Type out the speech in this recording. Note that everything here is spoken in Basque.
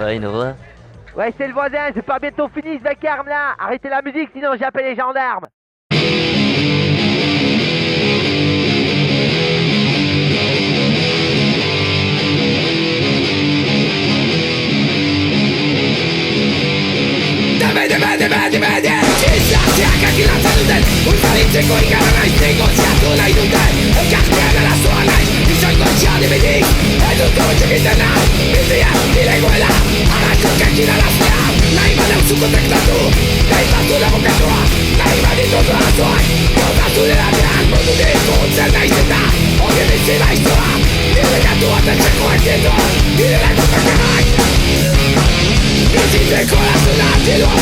Ouais, Nova. Ouais, c'est le voisin, c'est pas bientôt fini ce vacarme là. Arrêtez la musique, sinon j'appelle les gendarmes. Un politico ingannato, negoziato nahi dute Elkartean arazoa naiz, izango txadibidik Edut gotxik nahi, bizia dilegoela Arrazokekin araztea, nahi badauzuko tektatu Nahi batu labokatua, nahi baditut arazoak Botatu delatean, modudik guntzen naiz eta Hori bizi baiztua, nire gatu atentzeko ekitu Nire lekutak enak Bizitzeko arazuna, tiloa